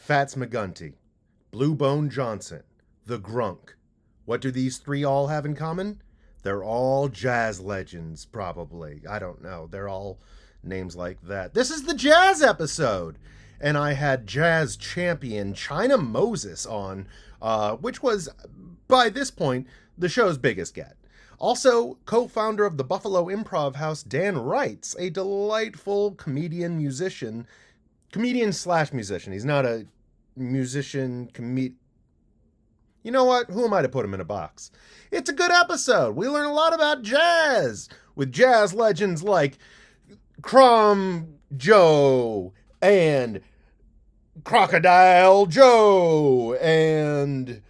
Fats McGunty, Blue Bone Johnson, The Grunk. What do these three all have in common? They're all jazz legends, probably. I don't know. They're all names like that. This is the jazz episode. And I had jazz champion China Moses on, which was, by this point, the show's biggest get. Also, co-founder of the Buffalo Improv House, Dan Reitz, a delightful comedian/musician. He's not a musician, You know what? Who am I to put him in a box? It's a good episode. We learn a lot about jazz with jazz legends like Crom Joe and Crocodile Joe and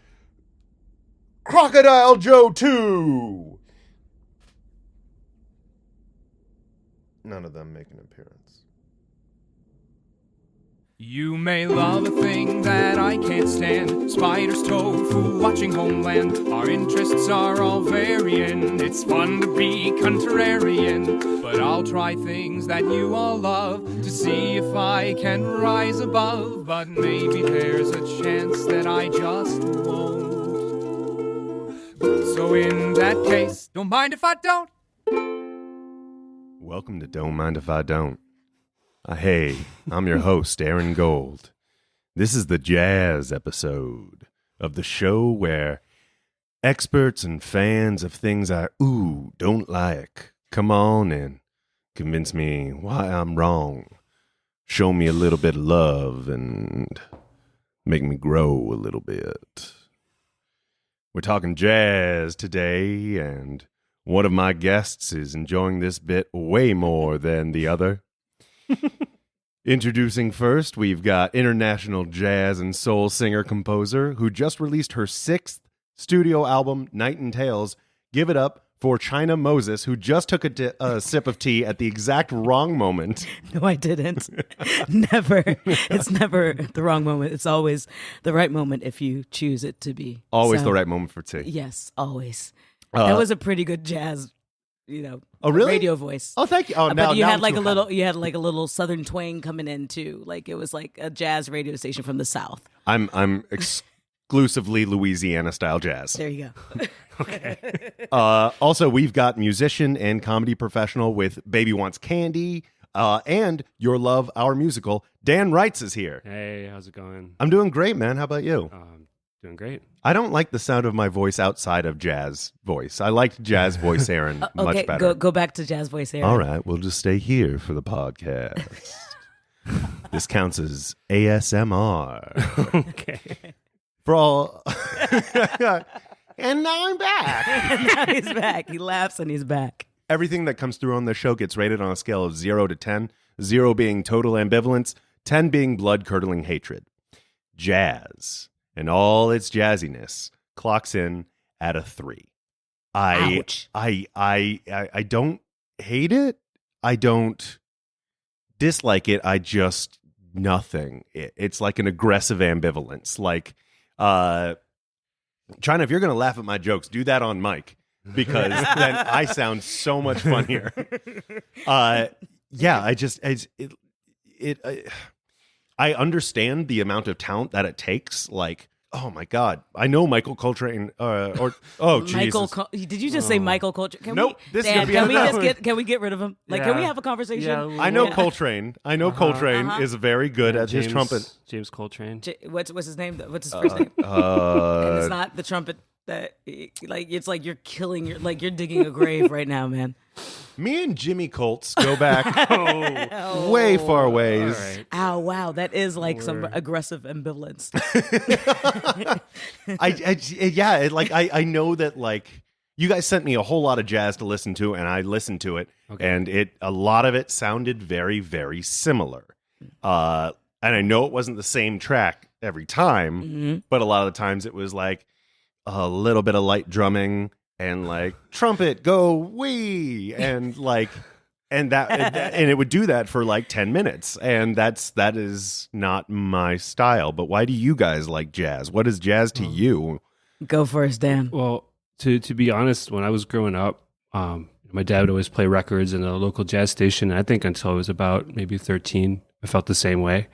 Crocodile Joe 2. None of them make an appearance. You may love a thing that I can't stand. Spiders, tofu, watching Homeland. Our interests are all varying. It's fun to be contrarian. But I'll try things that you all love to see if I can rise above. But maybe there's a chance that I just won't. So in that case, don't mind if I don't. Welcome to Don't Mind If I Don't. Hey, I'm your host, Aaron Gold. This is the jazz episode of the show where experts and fans of things I don't like come on and convince me why I'm wrong, show me a little bit of love, and make me grow a little bit. We're talking jazz today, and one of my guests is enjoying this bit way more than the other. Introducing first, we've got international jazz and soul singer-composer who just released her 6th studio album, Night and Tales. Give it up for China Moses, who just took a sip of tea at the exact wrong moment. No, I didn't. Never. It's never the wrong moment. It's always the right moment if you choose it to be. Always the right moment for tea. Yes, always. That was a pretty good jazz, oh, really? radio voice. Oh, thank you. Oh, but you had like a little southern twang coming in too. Like it was like a jazz radio station from the South. I'm exclusively Louisiana style jazz. There you go. Okay. Also, we've got musician and comedy professional with Baby Wants Candy and Your Love, Our Musical. Dan Reitz is here. Hey, how's it going? I'm doing great, man. How about you? Doing great. I don't like the sound of my voice outside of jazz voice. I liked jazz voice Aaron much better. Go back to jazz voice Aaron. All right, we'll just stay here for the podcast. This counts as ASMR. Okay. For all... And now I'm back. Now he's back. He laughs and he's back. Everything that comes through on this show gets rated on a scale of 0 to 10. 0 being total ambivalence, 10 being blood-curdling hatred. Jazz, and all its jazziness, clocks in at a 3. Ouch. I don't hate it. I don't dislike it. I just nothing. It's like an aggressive ambivalence. Like, China, if you're going to laugh at my jokes, do that on mic, because then I sound so much funnier. Yeah, I understand the amount of talent that it takes. Like, oh my God, I know Michael Coltrane. Jesus. Did you just say Michael Coltrane? Nope. Can we get rid of him? Like, can we have a conversation? Yeah, I know Coltrane. I know Coltrane is very good at his trumpet. James Coltrane. What's his name? What's his first name? And it's not the trumpet that it's like you're killing you're digging a grave right now, man. Me and Jimmy Colts go back way far ways. Right. Oh wow, that is like some aggressive ambivalence. I know that like you guys sent me a whole lot of jazz to listen to, and I listened to it, and a lot of it sounded very, very similar. And I know it wasn't the same track every time, but a lot of the times it was like a little bit of light drumming. And like trumpet, go wee, and like, and it would do that for like 10 minutes, and that is not my style. But why do you guys like jazz? What is jazz to you? Go first, Dan. Well, to be honest, when I was growing up, my dad would always play records in a local jazz station. And I think until I was about maybe 13, I felt the same way.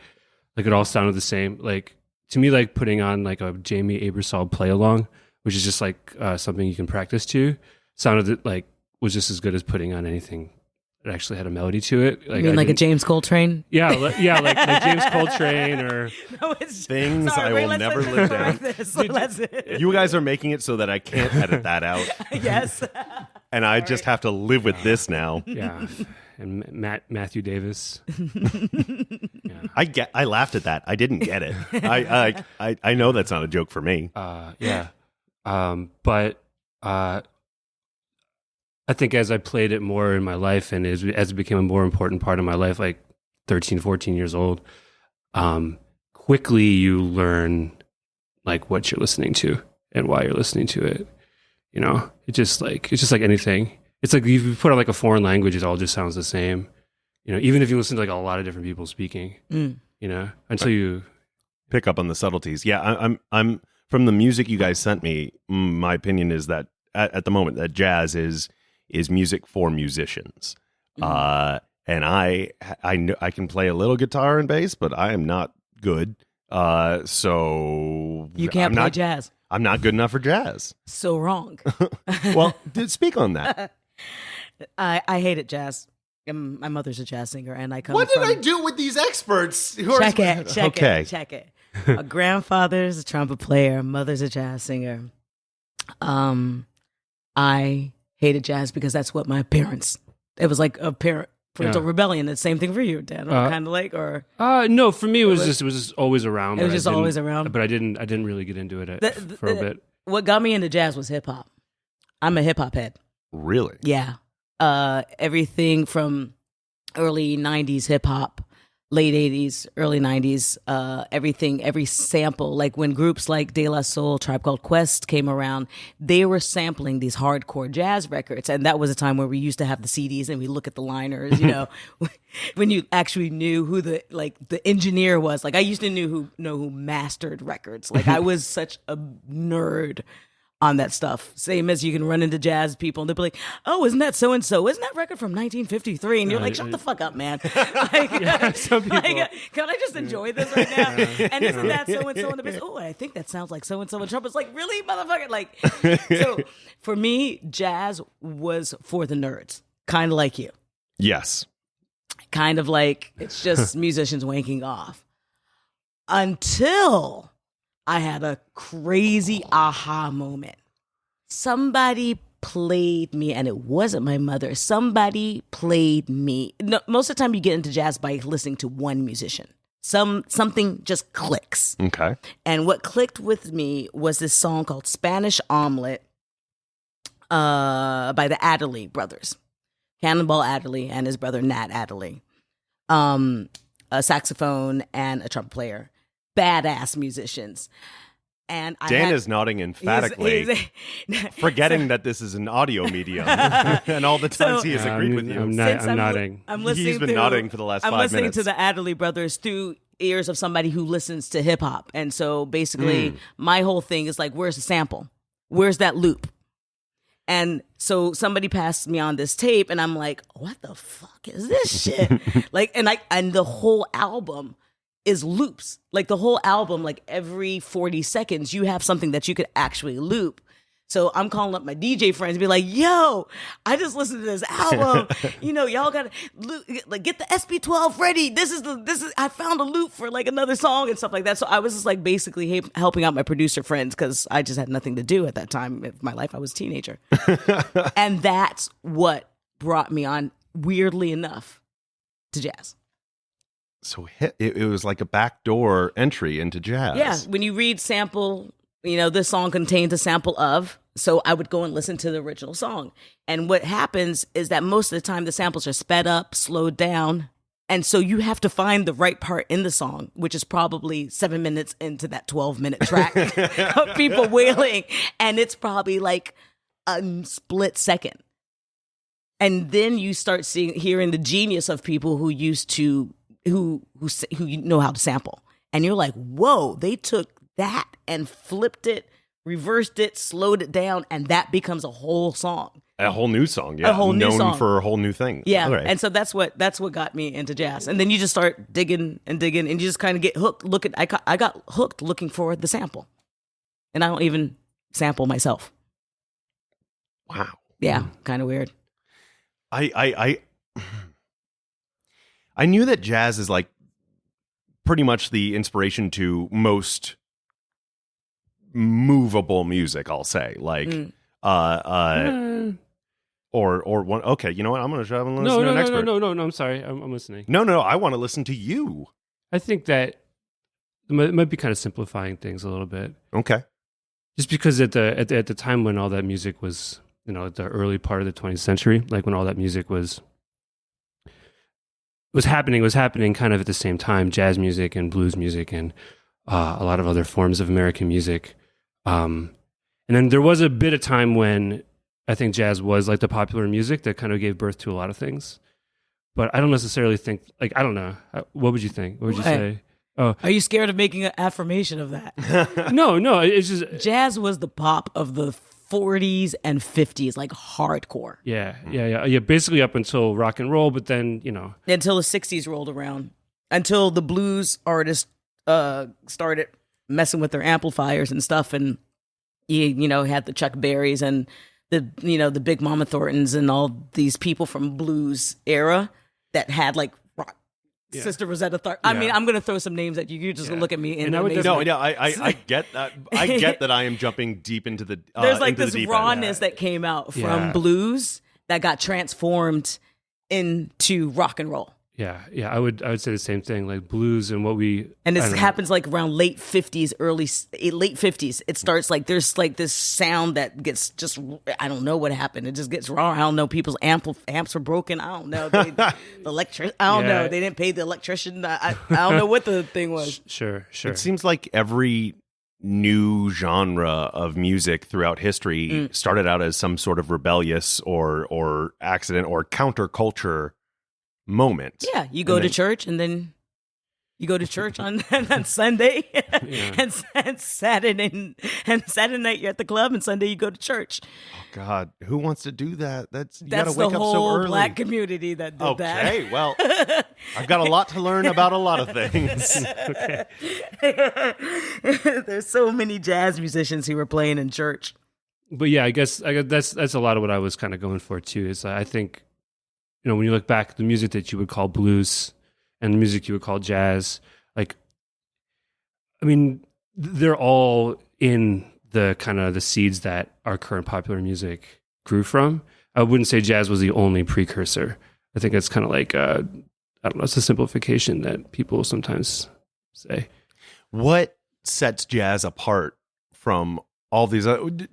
Like it all sounded the same. Like to me, like putting on like a Jamie Aebersold play along, which is just like something you can practice to, sounded like was just as good as putting on anything that actually had a melody to it. Like, you mean like a James Coltrane? Yeah, like James Coltrane or things I will never live down. You guys are making it so that I can't edit that out. Yes. And I just have to live with this now. Yeah. And Matthew Davis. Yeah. I laughed at that. I didn't get it. I know that's not a joke for me. Yeah. But I think as I played it more in my life and as it became a more important part of my life, like 13, 14 years old, quickly you learn like what you're listening to and why you're listening to it. You know, it's just like anything. It's like if you put on like a foreign language, it all just sounds the same. You know, even if you listen to like a lot of different people speaking, you know, until you pick up on the subtleties. Yeah, I'm from the music you guys sent me. My opinion is that at the moment that jazz is music for musicians. And I know I can play a little guitar and bass, but I am not good. So you can't play jazz. I'm not good enough for jazz. So wrong. Well, speak on that. I hated jazz. My mother's a jazz singer, and I come. What did I do with these experts? Check it. My grandfather's a trumpet player. Mother's a jazz singer. I hated jazz because that's what my parents. It was like a parental rebellion. The same thing for you, Dan. Kind of like, or no, for me it was just always around. It was just always around. But I didn't really get into it for a bit. What got me into jazz was hip hop. I'm a hip hop head. Really? Yeah. Everything from early 90s hip hop, late 80s, early 90s, every sample, like when groups like De La Soul, Tribe Called Quest came around, they were sampling these hardcore jazz records. And that was a time where we used to have the CDs and we look at the liners, you know, when you actually knew who the engineer was. Like I used to know who mastered records. Like I was such a nerd on that stuff. Same as you can run into jazz people and they'll be like, oh, isn't that so-and-so? Isn't that record from 1953? And you're like, shut the fuck up, man. Like, some people. Can I just enjoy this right now? And isn't that so-and-so? And the oh, I think that sounds like so-and-so. And Trump is like, really, motherfucker? Like, so for me, jazz was for the nerds. Kind of like you. Yes. Kind of like it's just musicians wanking off. Until I had a crazy aha moment. Somebody played me, and it wasn't my mother. Somebody played me. No, most of the time you get into jazz by listening to one musician. Something just clicks. Okay. And what clicked with me was this song called Spanish Omelet by the Adderley brothers. Cannonball Adderley and his brother Nat Adderley. A saxophone and a trumpet player. Badass musicians. And Dan is nodding emphatically, forgetting that this is an audio medium, and all the times he has agreed with you. I'm nodding. He's been nodding for the last 5 minutes. I'm listening to the Adderley brothers through ears of somebody who listens to hip hop, and so basically, my whole thing is like, where's the sample? Where's that loop? And so somebody passed me on this tape, and I'm like, what the fuck is this shit? And the whole album is loops. Like the whole album, like every 40 seconds, you have something that you could actually loop. So I'm calling up my DJ friends and be like, yo, I just listened to this album. Y'all gotta get the SP12 ready. This is I found a loop for like another song and stuff like that. So I was just like basically helping out my producer friends because I just had nothing to do at that time of my life. I was a teenager. And that's what brought me on, weirdly enough, to jazz. So it was like a backdoor entry into jazz. Yeah, when you read sample, this song contains a sample of, so I would go and listen to the original song. And what happens is that most of the time the samples are sped up, slowed down. And so you have to find the right part in the song, which is probably 7 minutes into that 12-minute track of people wailing. And it's probably like a split second. And then you start hearing the genius of people who used to who know how to sample. And you're like, whoa, they took that and flipped it, reversed it, slowed it down, and that becomes a whole song. A whole new song, yeah. A whole new known song. for a whole new thing. Yeah, Okay. and so that's what got me into jazz. And then you just start digging, and you just kind of get hooked. I got hooked looking for the sample, and I don't even sample myself. Wow. Yeah, kind of weird. I knew that jazz is like pretty much the inspiration to most movable music, I'll say. Like or one. Okay, you know what? I'm going to shove and listen to an expert. No. I'm sorry. I'm listening. No. I want to listen to you. I think that it might be kind of simplifying things a little bit. Okay. Just because at the time when all that music was, at the early part of the 20th century, like when all that music was happening kind of at the same time, jazz music and blues music and a lot of other forms of American music. And then there was a bit of time when I think jazz was like the popular music that kind of gave birth to a lot of things. But I don't necessarily think, like, I don't know. What would you think? What would you say? Oh, Are you scared of making an affirmation of that? no, it's just Jazz was the pop of the 40s and 50s, like hardcore. yeah. Basically up until rock and roll, but then Until the 60s rolled around. Until the blues artists started messing with their amplifiers and stuff, and you had the Chuck Berrys and the Big Mama Thorntons and all these people from blues era that had like rock. Yeah. Sister Rosetta Tharpe. I mean, I'm gonna throw some names at you. You just look at me and I get that. I get that. I am jumping deep into the. There's like into this the deep rawness end. that came out from Yeah. blues that got transformed into rock and roll. Yeah. I would say the same thing, like blues and what we. And I this don't know. happens like around late 50s, late 50s. It starts like there's like this sound that gets just, I don't know what happened. It just gets raw. I don't know. People's amps were broken. I don't know. I don't know. They didn't pay the electrician. I don't know what the thing was. Sure. It seems like every new genre of music throughout history started out as some sort of rebellious or accident or counterculture moment. Yeah, you go to church and then you go to church on Sunday and Saturday night you're at the club, and Sunday you go to church. Oh God, who wants to do that? That's you That's gotta the wake up so whole early. black community that did that. Okay, well, I've got a lot to learn about a lot of things. There's so many jazz musicians who were playing in church. But yeah, I guess that's a lot of what I was kind of going for too. Is I think, when you look back, the music that you would call blues and the music you would call jazz, like, I mean, they're all in the kind of the seeds that our current popular music grew from. I wouldn't say jazz was the only precursor. I think it's kind of like, I don't know, it's a simplification that people sometimes say. What sets jazz apart from all these?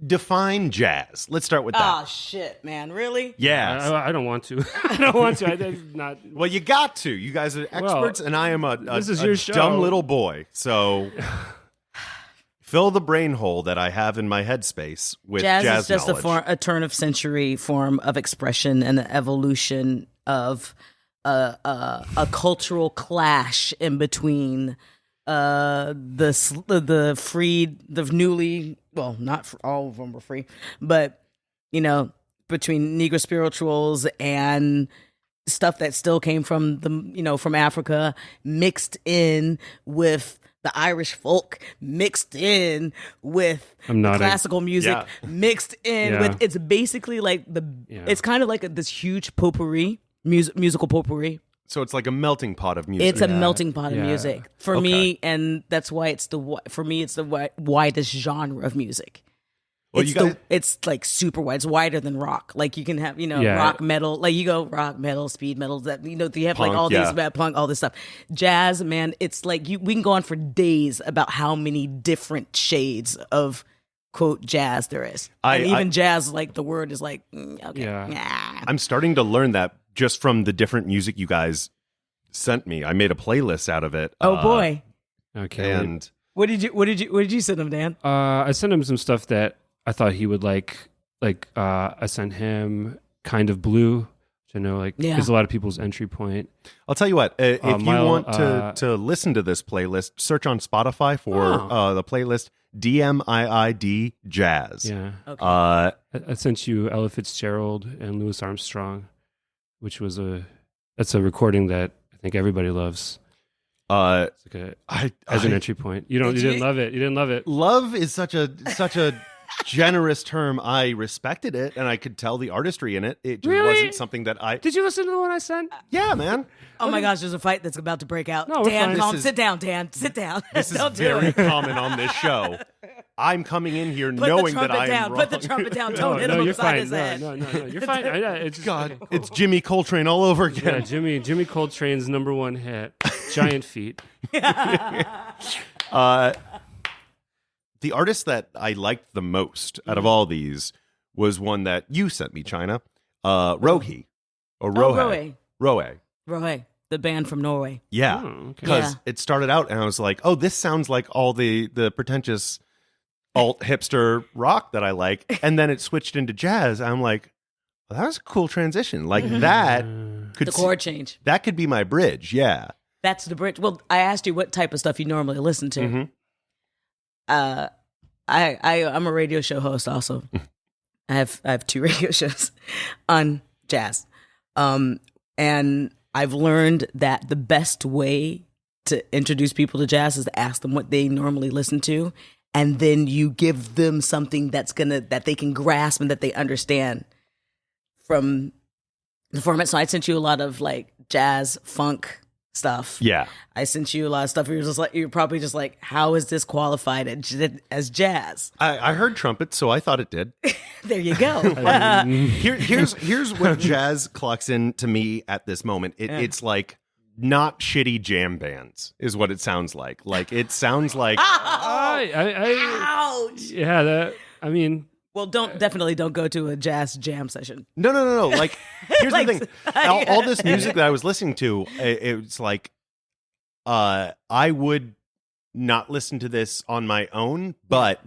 Define jazz. Let's start with that. Oh shit, man! Really? Yeah. I don't want to. I don't want to. That's not. Well, you got to. You guys are experts, and I am a this is your show. dumb little boy. So fill the brain hole that I have in my headspace with jazz is just knowledge. a turn of century form of expression and an evolution of a cultural clash in between the freed, the newly, well, not for, all of them were free, but between Negro spirituals and stuff that still came from from Africa, mixed in with the Irish folk, mixed in with the classical music, mixed in with, it's basically like it's kind of like this huge potpourri, musical potpourri. So it's like a melting pot of music. It's a melting pot of music for me, and that's why it's the widest genre of music. Well, it's like super wide. It's wider than rock. Like you can have rock, metal. Like you go rock, metal, speed metal. That you have punk, like all these punk, all this stuff. Jazz, man. It's like we can go on for days about how many different shades of quote jazz there is. And even jazz, like the word is like okay. Yeah. I'm starting to learn that just from the different music you guys sent me. I made a playlist out of it. Oh boy. Okay. And what did you send him, Dan? I sent him some stuff that I thought he would like. Like I sent him Kind of Blue, which I know like Yeah. is a lot of people's entry point. I'll tell you what. If you Mile, want to listen to this playlist, search on Spotify for the playlist DMIID Jazz. Yeah. Okay. I sent you Ella Fitzgerald and Louis Armstrong, which was that's a recording that I think everybody loves. It's like as an entry point. You didn't love it. You didn't love it. Love is such a generous term. I respected it, and I could tell the artistry in it. It just Really? wasn't something that I. Did you listen to the one I sent? Yeah, man. Oh my gosh, there's a fight that's about to break out. No, we're Dan, fine. calm, This is- sit down, Dan. Sit down. This is Don't do very it. common on this show. I'm coming in here Put knowing the that trumpet I am down. wrong. Put the trumpet down. Don't hit him you're upside fine. his head. No, you're fine. It's just, God, okay. it's Jimmy Coltrane all over Yeah, again. Jimmy Coltrane's number one hit, Giant Feet. The artist that I liked the most out of all these was one that you sent me, China. Rohi. Or Rohe. Rohe. Rohe, the band from Norway. Yeah. Oh, okay. Because Yeah. it started out and I was like, oh, this sounds like all the pretentious alt hipster rock that I like. And then it switched into jazz. I'm like, well, that was a cool transition. Like that could The chord change. that could be my bridge. Yeah. That's the bridge. Well, I asked you what type of stuff you normally listen to. Mhm. I'm a radio show host also. I have 2 radio shows on jazz. And I've learned that the best way to introduce people to jazz is to ask them what they normally listen to, and then you give them something that they can grasp and that they understand from the format. So I sent you a lot of like jazz, funk stuff. Yeah. I sent you a lot of stuff. You're probably just like, how is this qualified as jazz? I heard trumpets, so I thought it did. There you go. Here's what jazz clocks in to me at this moment. It's like not shitty jam bands is what it sounds like. Like it sounds like Ouch. Yeah, I mean, Well, definitely don't go to a jazz jam session. no. Like here's Like- the thing. All this music that I was listening to, it's like I would not listen to this on my own, but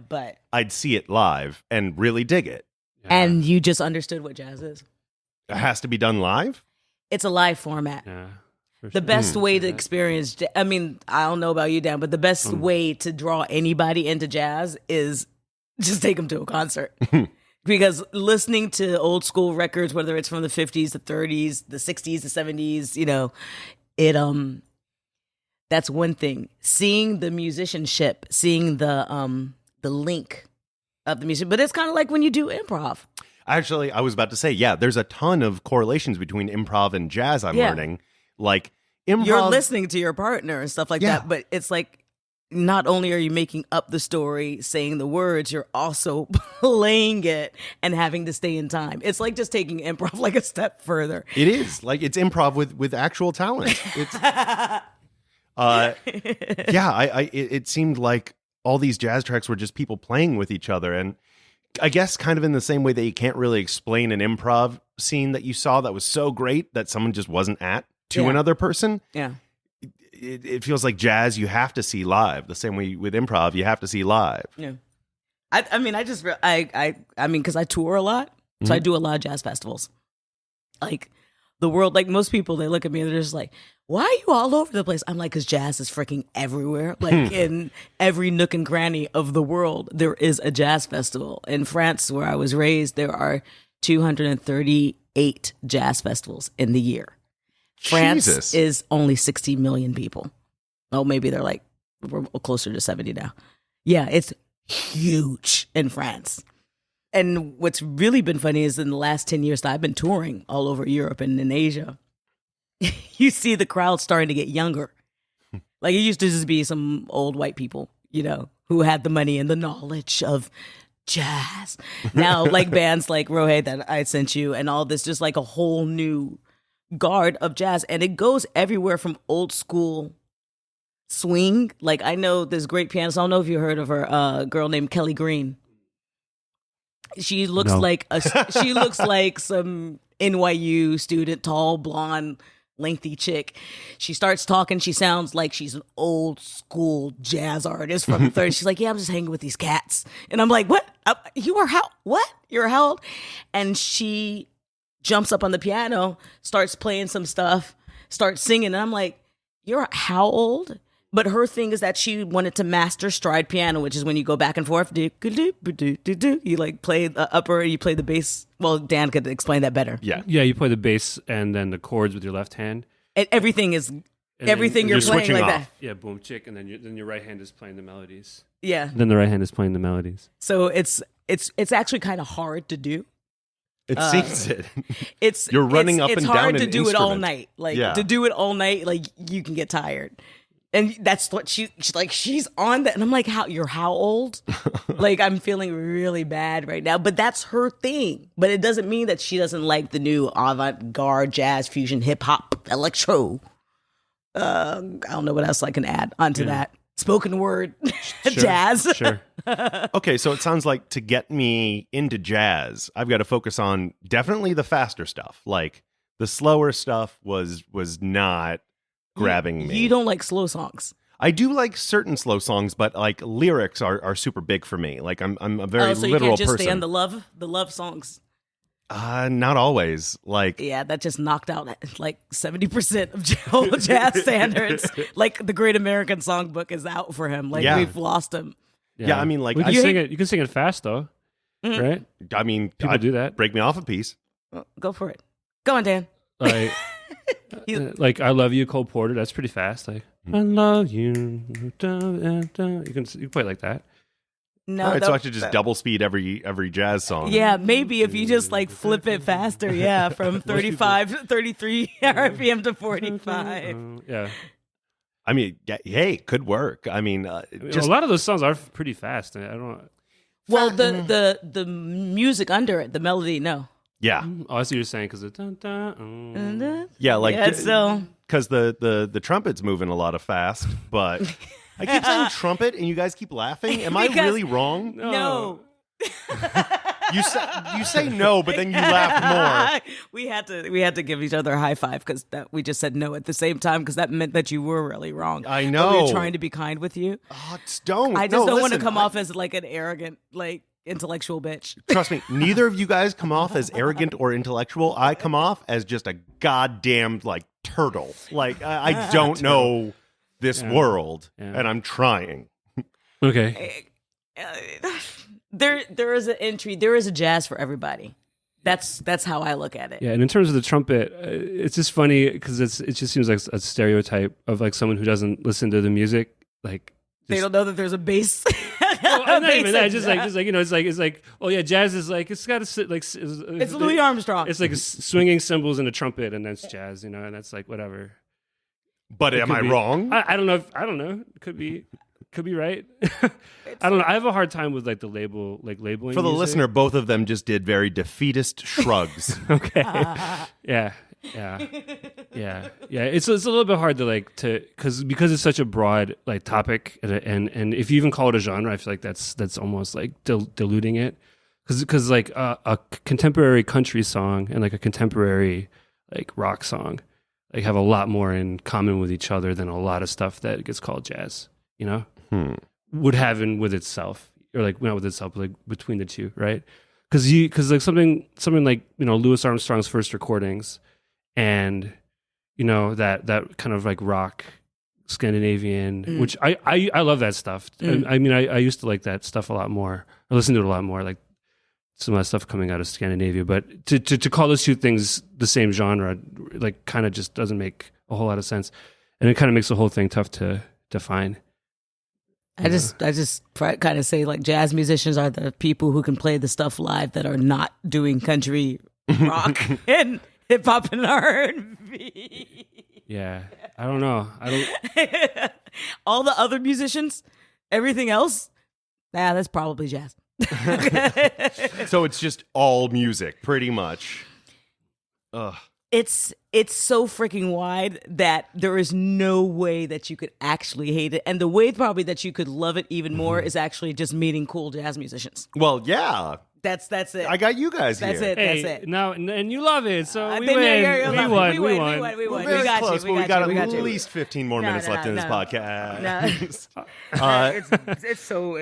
I'd see it live and really dig it. And you just understood what jazz is. It has to be done live. It's a live format. yeah, for The sure. best way to experience, I mean, I don't know about you, Dan, but the best way to draw anybody into jazz is just take them to a concert. Because listening to old school records, whether it's from the 50s, the 30s, the 60s, the 70s, that's one thing. Seeing the musicianship, seeing the link of the music, but it's kind of like when you do improv. Actually, I was about to say, yeah, there's a ton of correlations between improv and jazz I'm Yeah. learning. Like improv. You're listening to your partner and stuff like Yeah. that, but it's like not only are you making up the story, saying the words, you're also playing it and having to stay in time. It's like just taking improv like a step further. It is like it's improv with actual talent. It's it seemed like all these jazz tracks were just people playing with each other, and I guess kind of in the same way that you can't really explain an improv scene that you saw that was so great that someone just wasn't at to Yeah. another person. Yeah. It feels like jazz you have to see live the same way with improv you have to see live. Yeah. I mean, because I tour a lot, so I do a lot of jazz festivals. Like the world, like most people, they look at me and they're just like, why are you all over the place? I'm like, because jazz is freaking everywhere. Like in every nook and cranny of the world, there is a jazz festival. In France, where I was raised, there are 238 jazz festivals in the year. France Jesus. is only 60 million people. Oh, maybe we're closer to 70 now. Yeah, it's huge in France. And what's really been funny is in the last 10 years that I've been touring all over Europe and in Asia, you see the crowd starting to get younger. Like it used to just be some old white people, who had the money and the knowledge of jazz. Now, like bands like Rohe that I sent you and all this, just like a whole new guard of jazz. And it goes everywhere from old school swing. Like I know this great pianist. I don't know if you heard of her, a girl named Kelly Green. She looks No. like some NYU student, tall, blonde, lengthy chick. She starts talking. She sounds like she's an old school jazz artist from the 30s. She's like, yeah, I'm just hanging with these cats. And I'm like, what? You are how? What? You're how old? And she jumps up on the piano, starts playing some stuff, starts singing. And I'm like, you're how old? But her thing is that she wanted to master stride piano, which is when you go back and forth. You like play the upper, you play the bass. Well, Dan could explain that better. Yeah. Yeah, you play the bass and then the chords with your left hand. And everything is And everything then you're playing switching like off. that. Yeah, boom, chick, and then your right hand is playing the melodies. Yeah. Then the right hand is playing the melodies. So it's actually kind of hard to do. It seems it. It's You're running it's, up it's and hard down to an do it all instrument. night. Like Yeah. to do it all night, like you can get tired. And that's what she's like. She's on that, and I'm like, you're how old? Like I'm feeling really bad right now. But that's her thing. But it doesn't mean that she doesn't like the new avant-garde, jazz, fusion, hip hop, electro. I don't know what else I can add onto that. Spoken word, jazz. Sure. Okay, so it sounds like to get me into jazz, I've got to focus on definitely the faster stuff. Like the slower stuff was not grabbing me. You don't like slow songs. I do like certain slow songs, but like lyrics are super big for me. Like I'm a very So you literal can't just person. stand the love songs. Not always. Like Yeah, that just knocked out like 70% of whole jazz standards. Like the Great American Songbook is out for him. Like Yeah. we've lost him. yeah, I mean like We can I, sing it. You can sing it fast though, Mm. right? I mean People do that. Break me off a piece. Well, go for it. Go on, Dan. Like, like I love you, Cole Porter. That's pretty fast. Like I love you. You can play it like that. No, All right, so I should just double speed every jazz song. Yeah, maybe if you just like flip it faster. Yeah, from 35, 33 RPM to 45. Yeah. I mean, hey, could work. I mean, just a lot of those songs are pretty fast. I don't. Well, the music under it, the melody, no. yeah, Oh, I see what you're saying because yeah, like Yeah, so because the trumpet's moving a lot of fast, but I keep saying trumpet and you guys keep laughing. Am I Because- really wrong? no. You say no, but then you laugh more. we had to give each other a high five because we just said no at the same time because that meant that you were really wrong. I But we know. were trying to be kind with you. Oh, don't. I just No, don't want to listen, come off as like an arrogant, like intellectual bitch. Trust me, neither of you guys come off as arrogant or intellectual. I come off as just a goddamn like turtle. Like I don't know this world, and I'm trying. Okay. There is an entry. There is a jazz for everybody. That's how I look at it. Yeah, and in terms of the trumpet, it's just funny because it just seems like a stereotype of like someone who doesn't listen to the music. Like They don't know that there's a bass. well, not even that. Just like you know, it's like oh yeah, jazz is like it's got to sit like It's Louis Armstrong. It's like swinging cymbals and a trumpet, and that's jazz, you know, and that's like whatever. But am could I be. wrong? I don't know. I don't know. Could be right. I don't know. I have a hard time with like the labeling. For the music. listener, both of them just did very defeatist shrugs. Okay. Yeah. It's a little bit hard to like because it's such a broad like topic and if you even call it a genre, I feel like that's almost like diluting it because like a contemporary country song and like a contemporary like rock song like have a lot more in common with each other than a lot of stuff that gets called jazz. You know, would have in with itself or like not with itself, but like between the two, right? Because like something like you know Louis Armstrong's first recordings. And you know that kind of like rock Scandinavian, which I love that stuff. I mean, I used to like that stuff a lot more. I listened to it a lot more, like some of that stuff coming out of Scandinavia. But to call those two things the same genre, like, kind of just doesn't make a whole lot of sense, and it kind of makes the whole thing tough to define. I just kind of say like jazz musicians are the people who can play the stuff live that are not doing country rock and hip hop and R&B. Yeah, I don't know. I don't. All the other musicians, everything else, that's probably jazz. So it's just all music, pretty much. Ugh. It's so freaking wide that there is no way that you could actually hate it. And the way probably that you could love it even more is actually just meeting cool jazz musicians. Well, yeah. That's it. I got you guys That's here. it. Hey, That's it. now and you love it, so we Then win. you're We loving it. won. We We won. won. We won. We're very We got close, you. but we got you. at least 15 more minutes left in this no. podcast. It's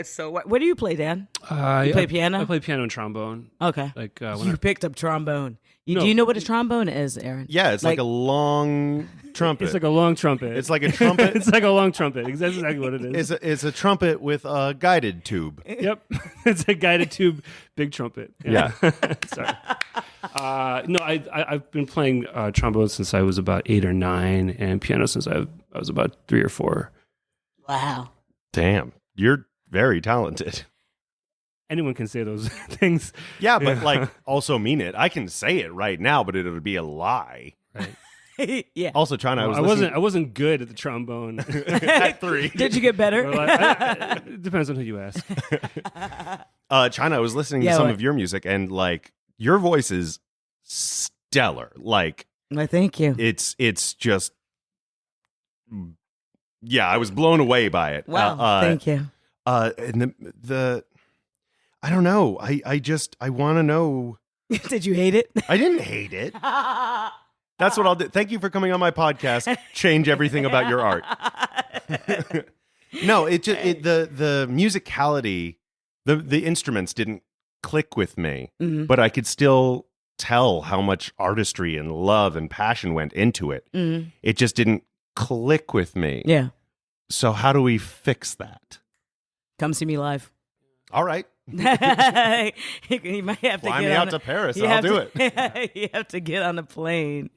so. What do you play, Dan? You play piano? I play piano and trombone. Okay. Like You picked up trombone. Do you know what a trombone is, Aaron? Yeah, it's like a long trumpet. It's like a long trumpet. It's like a trumpet. It's like a long trumpet. That's exactly what it is. It's a trumpet with a guided tube. Yep. It's a guided tube, big trumpet. Yeah. Sorry. No, I've been playing trombone since I was about 8 or 9, and piano since I was about 3 or 4. Wow. Damn, you're very talented. Anyone can say those things. Yeah, but like also mean it. I can say it right now, but it would be a lie. Right. Yeah. Also, China, I wasn't good at the trombone. at 3. Did you get better? Well, it depends on who you ask. China, I was listening to some of your music, and like your voice is stellar. Like, Well, thank you. it's just, yeah, I was blown away by it. Wow. Thank you. And the I don't know. I want to know. Did you hate it? I didn't hate it. That's what I'll do. Thank you for coming on my podcast. Change everything about your art. No, the musicality, the instruments didn't click with me, but I could still tell how much artistry and love and passion went into it. It just didn't click with me. Yeah. So how do we fix that? Come see me live. All right. You might have to Fly get me on out to Paris. I'll do it. You have to get on a plane.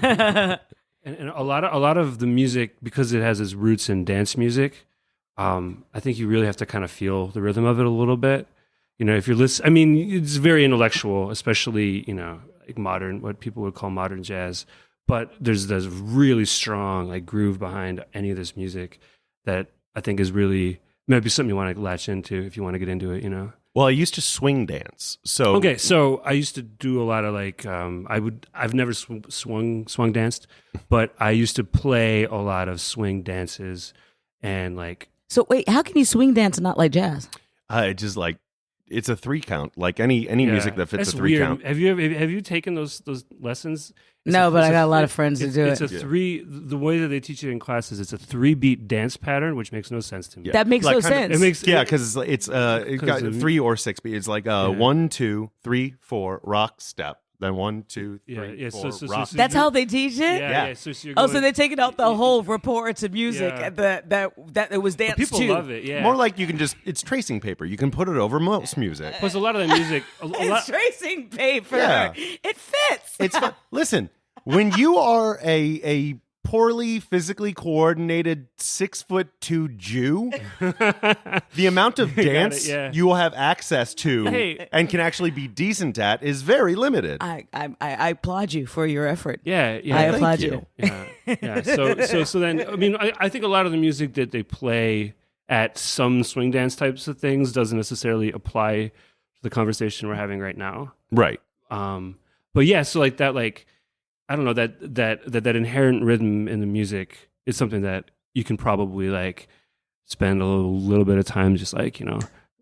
And a lot of the music, because it has its roots in dance music, I think you really have to kind of feel the rhythm of it a little bit. You know, if you're listening, I mean, it's very intellectual, especially, you know, like modern, what people would call modern jazz. But there's really strong like groove behind any of this music that I think is really maybe something you want to latch into if you want to get into it, you know. Well, I used to swing dance. So okay, so I used to do a lot of like I've never swung danced, but I used to play a lot of swing dances and like. So wait, how can you swing dance and not like jazz? Just like it's a 3 count, like any music that fits That's a 3 weird. count. Have you taken those lessons? No, but I got a lot of friends who do it. It's a 3. The way that they teach it in classes, it's a 3-beat dance pattern, which makes no sense to me. That makes Like no kind of- sense. It makes Because it's got 3 or 6 beats. It's like 1, 2, 3, 4, rock, step. Then 1, 2, 3, 4, rock. That's how they teach it? Yeah. So you're Oh, going, so they're taking out the whole rapport to music Yeah. that it was dance people to. love it. Yeah, More like you can it's tracing paper. You can put it over most music. plus a lot of the music. It's tracing paper. Yeah. It fits. It's fun. Listen, when you are a poorly physically coordinated 6'2" Jew, the amount of dance yeah. you will have access to Hey. and can actually be decent at is very limited. I applaud you for your effort. Yeah, yeah. I Thank applaud you. you. Yeah. So then, I mean, I think a lot of the music that they play at some swing dance types of things doesn't necessarily apply to the conversation we're having right now. Right. But yeah, so like that, like I don't know, that inherent rhythm in the music is something that you can probably like spend a little bit of time just like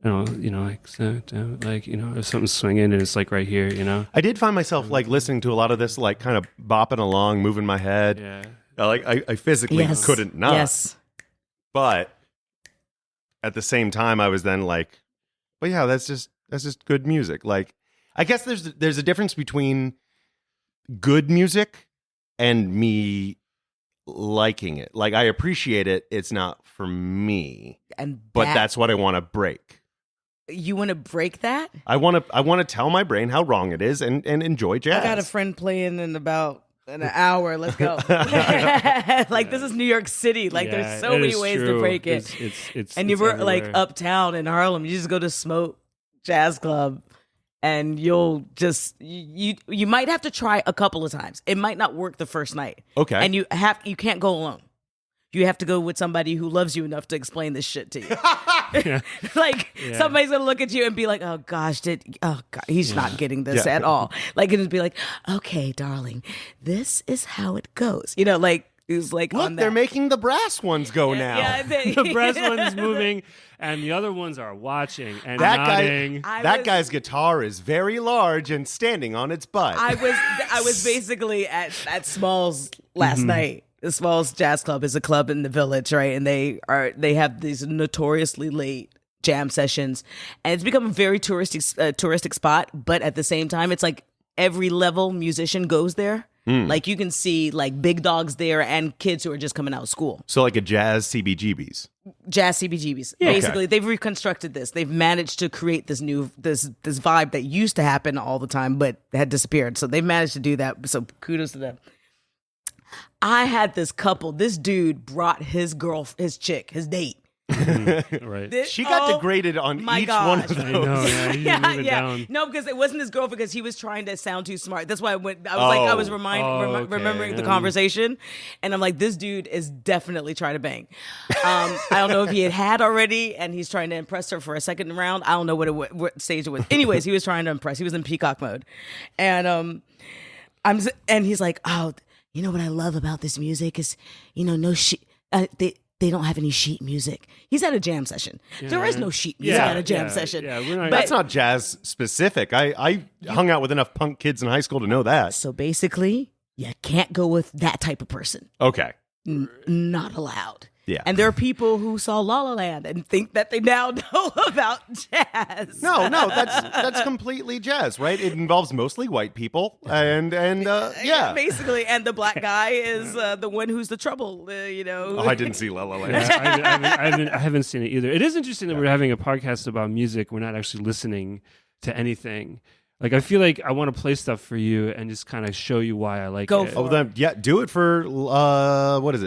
like if something's swinging and it's like right here, you know. I did find myself like listening to a lot of this, like kind of bopping along, moving my head. Yeah. Like I physically Yes. couldn't not. Yes. But at the same time, I was then like, "But yeah, that's just good music." Like, I guess there's a difference between good music and me liking it. Like, I appreciate it. It's not for me, but that's what I want to break. You want to break that? I want to tell my brain how wrong it is and enjoy jazz. I got a friend playing in about an hour. Let's go. Like this is New York City. Like Yeah, there's so it many is ways true. to break it. It's And you it's were like everywhere. uptown in Harlem. You just go to Smoke Jazz Club, and you'll just you might have to try a couple of times. It might not work the first night. Okay. And you can't go alone. You have to go with somebody who loves you enough to explain this shit to you. Like somebody's gonna look at you and be like, "Oh gosh, he's not getting this at all." Like it'd be like, "Okay, darling, this is how it goes." You know, like it was like, Look, on that. they're making the brass ones go now. Yeah, The brass one is moving, and the other ones are watching and That nodding. guy, guy's guitar is very large and standing on its butt. I was basically at Smalls last night. The Smalls Jazz Club is a club in the Village, right? And they have these notoriously late jam sessions, and it's become a very touristic spot. But at the same time, it's like every level musician goes there. Like you can see like big dogs there and kids who are just coming out of school. So like a jazz CBGBs. Jazz CBGBs. Yeah. Basically, they've reconstructed this. They've managed to create this new this vibe that used to happen all the time but had disappeared. So they've managed to do that. So kudos to them. I had this couple. This dude brought his chick, his date. Right. She got degraded on each one of those. I know, yeah. Move it down. No, because it wasn't his girlfriend, because he was trying to sound too smart. That's why I was remembering the conversation, and I'm like, this dude is definitely trying to bang. I don't know if he had already, and he's trying to impress her for a second round. I don't know what stage it was. Anyways, he was trying to impress. He was in peacock mode, and and he's like, oh, you know what I love about this music is, no sheet. They don't have any sheet music. He's at a jam session. Yeah. There is no sheet music at a jam session. Yeah, that's not jazz specific. I hung out with enough punk kids in high school to know that. So basically, you can't go with that type of person. Okay. Not allowed. Yeah. And there are people who saw La La Land and think that they now know about jazz. No, that's completely jazz, right? It involves mostly white people, and yeah, basically. And the black guy is the one who's the trouble. Oh, I didn't see La La Land. I haven't seen it either. It is interesting that we're having a podcast about music. We're not actually listening to anything. Like, I feel like I want to play stuff for you and just kind of show you why I like Go it. for it. Then, yeah, do it for,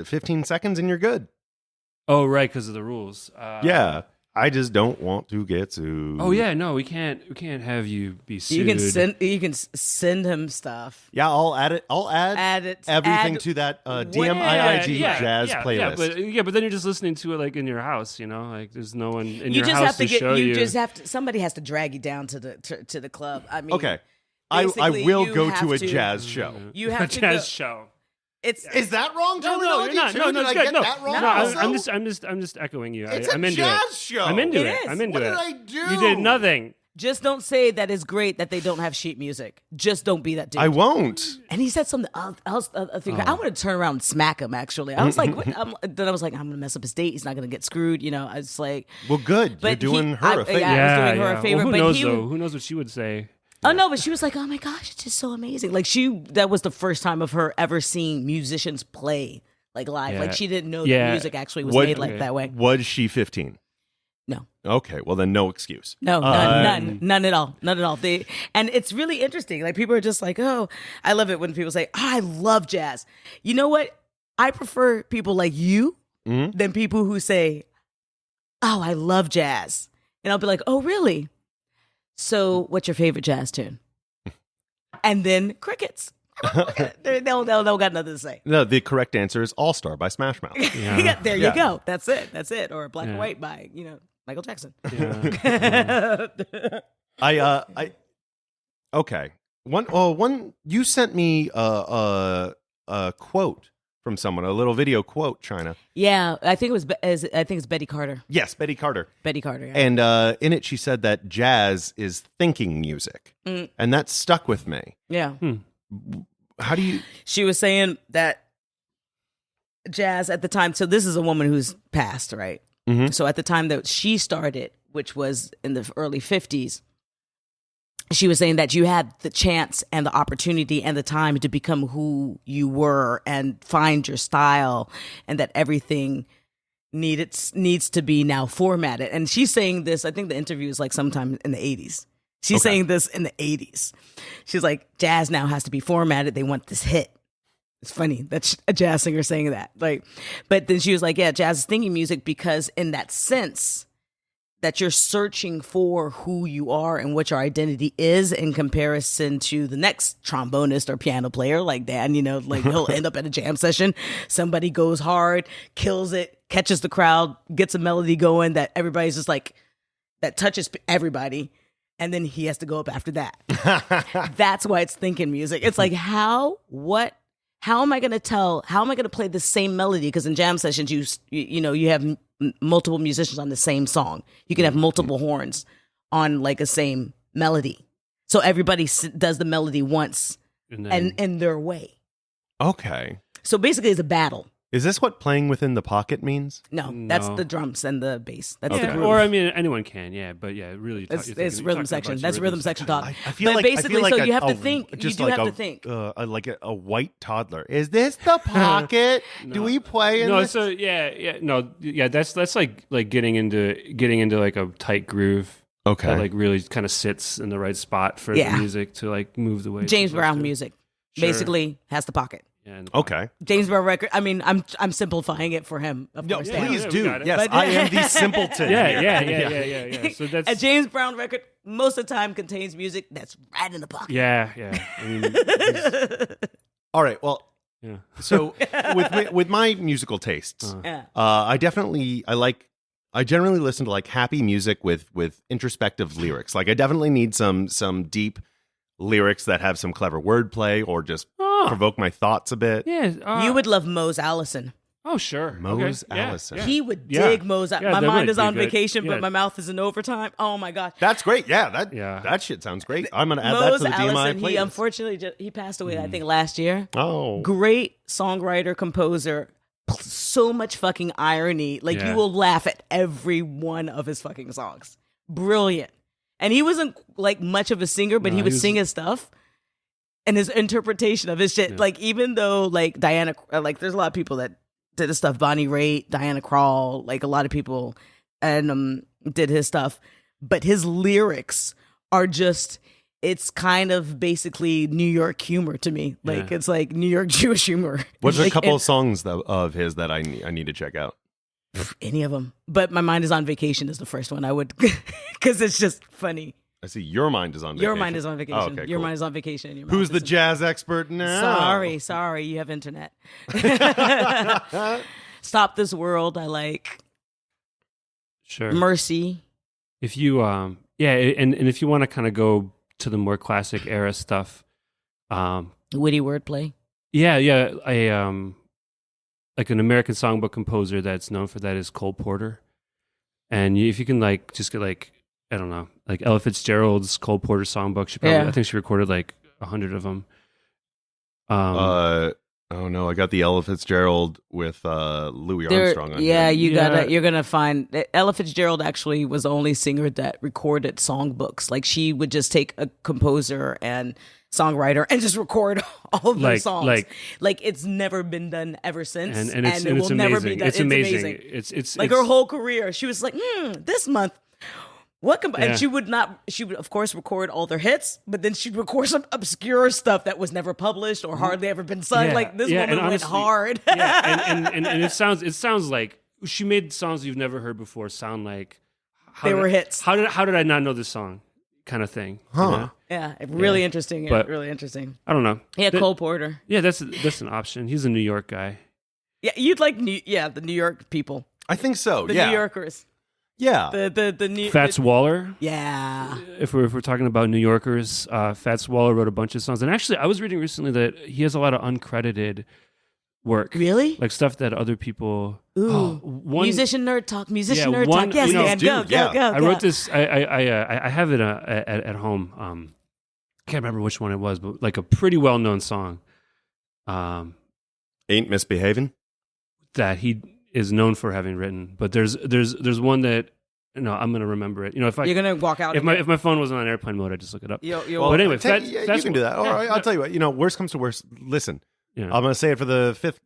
15 seconds and you're good. Oh, right, because of the rules. Yeah. I just don't want to get sued. Oh yeah, no, we can't have you be sued. You can send him stuff. Yeah, I'll add it. I'll add everything to that DMIIG jazz playlist. But then you're just listening to it like in your house, like there's no one in you your just house have to to show you. You just have to. Somebody has to drag you down to the club. I mean, okay, I will go to a jazz show. You have to jazz show. Is that wrong? No, you're not. No, Did I get that wrong? No, I'm just echoing you. It's I'm a into jazz it. show. I'm into It it. is. I'm into What it. did I do? You did nothing. Just don't say that it's great that they don't have sheet music. Just don't be that dude. I won't. And he said something else. I want to turn around and smack him. Actually, I was like, what? Then I was like, I'm gonna mess up his date. He's not gonna get screwed. I was like, well, good. But You're doing her a favor. Yeah, I was doing her a favor. Well, but knows though? Who knows what she would say? Oh no, but she was like, oh my gosh, it's just so amazing. Like that was the first time of her ever seeing musicians play like live. Yeah. Like she didn't know the music actually was made like that way. Was she 15? No. Okay, well then no excuse. No, none at all. None at all. And it's really interesting. Like people are just like, oh, I love it when people say, oh, I love jazz. You know what? I prefer people like you than people who say, oh, I love jazz. And I'll be like, oh, really? So what's your favorite jazz tune? And then crickets. They don't got nothing to say. No, the correct answer is All Star by Smash Mouth. Yeah. There you go. That's it. Or Black and White by, Michael Jackson. Yeah. Okay. One you sent me a quote from someone, a little video quote, China. Yeah, I think it's Betty Carter. Yes, Betty Carter. Betty Carter. Yeah. And in it, she said that jazz is thinking music, and that stuck with me. Yeah. How do you? She was saying that jazz at the time. So this is a woman who's passed, right? Mm-hmm. So at the time that she started, which was in the early 50s, she was saying that you had the chance and the opportunity and the time to become who you were and find your style, and that everything needs to be now formatted. And she's saying this, I think the interview is like sometime in the 80s. She's saying this in the 80s. She's like, jazz now has to be formatted. They want this hit. It's funny that's a jazz singer saying that. But then she was like, yeah, jazz is thinking music because in that sense that you're searching for who you are and what your identity is in comparison to the next trombonist or piano player like Dan, he'll end up at a jam session. Somebody goes hard, kills it, catches the crowd, gets a melody going that everybody's just like, that touches everybody. And then he has to go up after that. That's why it's thinking music. It's like, how am I going to play the same melody? Because in jam sessions, you have multiple musicians on the same song. You can have multiple horns on like a same melody. So everybody does the melody once and in their way. Okay. So basically it's a battle. Is this what playing within the pocket means? No, that's No. the drums and the bass. That's Okay. the groove. Or I mean, anyone can, yeah, but yeah, really. It's rhythm section. That's rhythm section talk. I feel But like basically, I feel like so you have to think. You just do like have to think. like a white toddler. Is this the pocket? Do we play in No, this? so that's like getting into like a tight groove. Okay. That like really kind of sits in the right spot for Yeah. the music to like move the way. it's James supposed Brown to. music Sure. basically has the pocket. Yeah, and- Okay. James Brown record. I mean, I'm simplifying it for him. Of No, course, yeah, please we do. got it. Yes, But- I am the simpleton. Yeah. So that's a James Brown record most of the time contains music that's right in the pocket. yeah. I mean, it's- All right. Well, yeah. so with my musical tastes, Yeah. I generally listen to like happy music with introspective lyrics. Like I definitely need some deep lyrics that have some clever wordplay or just provoke my thoughts a bit. Yeah. You would love Mose Allison. Oh, sure. Mose Okay. Yeah, Allison. yeah. He would Yeah. dig Mose. Yeah, My that mind would is be on good. vacation, Yeah. but my mouth is in overtime. Oh my gosh. That's great. Yeah, Yeah. that shit sounds great. I'm gonna add that Mose to the DMI Allison, playlist. he unfortunately he passed away, I think, last year. Oh, Great songwriter, composer, so much fucking irony. Like Yeah. you will laugh at every one of his fucking songs. Brilliant. And he wasn't like much of a singer, but No, he would he was- sing his stuff. And his interpretation of his shit, like even though like Diana, like there's a lot of people that did his stuff, Bonnie Raitt, Diana Krall, like a lot of people, and did his stuff, but his lyrics are just. It's kind of basically New York humor to me. Like Yeah. it's like New York Jewish humor. what's a Like, couple and- of songs of his that I need to check out? any of them. But My Mind is on Vacation is the first one I would, because it's just funny. I see your mind is on vacation. Your mind is on vacation. Oh, okay, Your cool. mind is on vacation. Your Who's mouth the is- jazz expert now? Sorry, you have internet. Stop This World. I like Sure. Mercy. If you and if you want to kind of go to the more classic era stuff, Witty wordplay. yeah, like an American songbook composer that's known for that is Cole Porter, and if you can like just get like I don't know, like Ella Fitzgerald's Cole Porter songbook, I think she recorded like 100 of them. Oh no, I got the Ella Fitzgerald with Louis There- Armstrong on yeah, here. you're gonna find Ella Fitzgerald actually was the only singer that recorded songbooks. Like she would just take a composer and songwriter and just record all of their songs. Like it's never been done ever since, and it will it's never amazing. be done. It's amazing. It's like her whole career. She was like, this month. Yeah. And she would of course record all their hits, but then she'd record some obscure stuff that was never published or hardly ever been sung. Yeah, Like this yeah, woman and went honestly- hard. yeah, and it sounds like she made songs you've never heard before sound like They were hits. How did I not know this song? Kind of thing. Huh. You know? Yeah, really interesting. But- really interesting. I don't know. Yeah, That- Cole Porter. Yeah, that's an option. He's a New York guy. Yeah, you'd like the New York people, I think so. the yeah. New Yorkers, Yeah. the New Fats Waller. Yeah, If we're talking about New Yorkers, Fats Waller wrote a bunch of songs, and actually, I was reading recently that he has a lot of uncredited work, really. like stuff that other people. Ooh, one musician nerd talk. Yeah, Nerd one- talk. Yes, you know, man, dude, go. I wrote this. I have it at home. I can't remember which one it was, but like a pretty well known song. Ain't misbehaving. That he is known for having written, but there's one that I'm gonna remember it. If You're gonna walk out. if my phone wasn't on airplane mode, I just look it up. You'll But anyway, you Fats can do that. All yeah, right, I'll tell you what. Worst comes to worst. Listen, Yeah. I'm going to say it for the 5th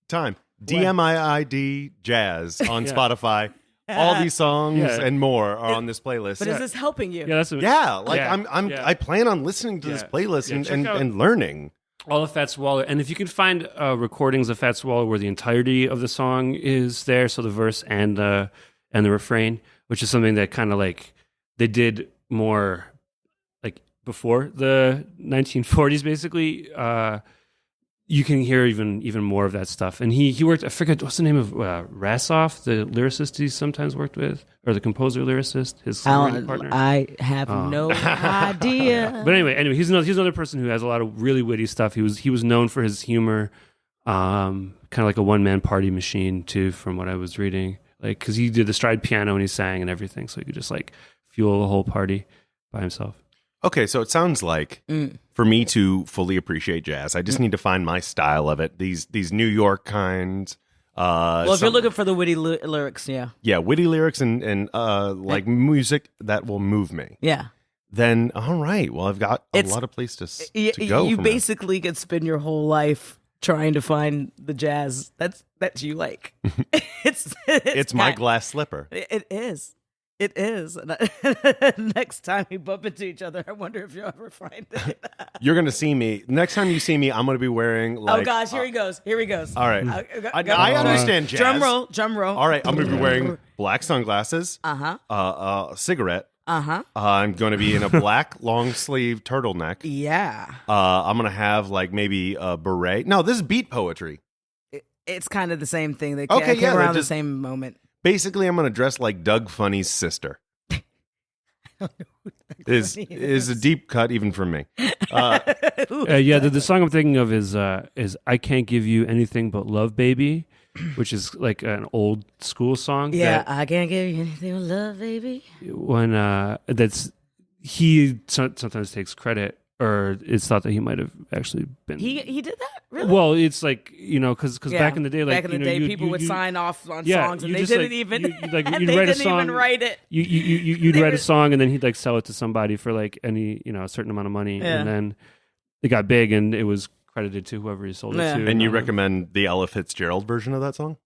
time. DMIID Jazz on Yeah. Spotify. All these songs Yeah. and more are on this playlist. But is this helping you? Yeah, that's Yeah, like Yeah. I plan on listening to this Yeah. playlist Yeah, check and, out- and learning. all of Fats Waller. And if you can find recordings of Fats Waller where the entirety of the song is there, so the verse and the refrain, which is something that kind of like they did more like before the 1940s, basically. You can hear even more of that stuff. And he worked, I forget, what's the name of Rassoff, the lyricist he sometimes worked with, or the composer lyricist, his songwriting partner. I have no idea. But anyway, he's another person who has a lot of really witty stuff. He was known for his humor, kind of like a one man party machine too, from what I was reading. Like, because he did the stride piano and he sang and everything, so he could just like fuel the whole party by himself. Okay, so it sounds like for me to fully appreciate jazz, I just need to find my style of it. These New York kinds, Well, if you're looking for the witty lyrics, yeah. Yeah, witty lyrics and like music that will move me. Yeah. Then, all right. Well, I've got a lot of places to go. You from basically could spend your whole life trying to find the jazz that you like. it's my glass slipper. It is. It is. And next time we bump into each other, I wonder if you'll ever find it. You're going to see me. Next time you see me, I'm going to be wearing like... Oh, gosh. Here he goes. Here he goes. All right. I understand jazz. Drum roll. Drum roll. All right. I'm going to be wearing black sunglasses. Cigarette. I'm going to be in a black long sleeve turtleneck. Yeah. I'm going to have like maybe a beret. No, this is beat poetry. It's kind of the same thing. They Okay, came yeah, around just- the same moment. Basically, I'm going to dress like Doug Funny's sister. Is a deep cut even from me. The song I'm thinking of is "I Can't Give You Anything But Love, Baby," which is like an old school song. Yeah, I can't give you anything but love, baby. When he sometimes takes credit, or it's thought that he might have actually been. He did that? Really? Well, it's like, because back in the day, like people would sign off on songs and they didn't even write it. You'd write a song and then he'd like sell it to somebody for like any a certain amount of money, and then it got big and it was credited to whoever he sold it to. And you recommend the Ella Fitzgerald version of that song?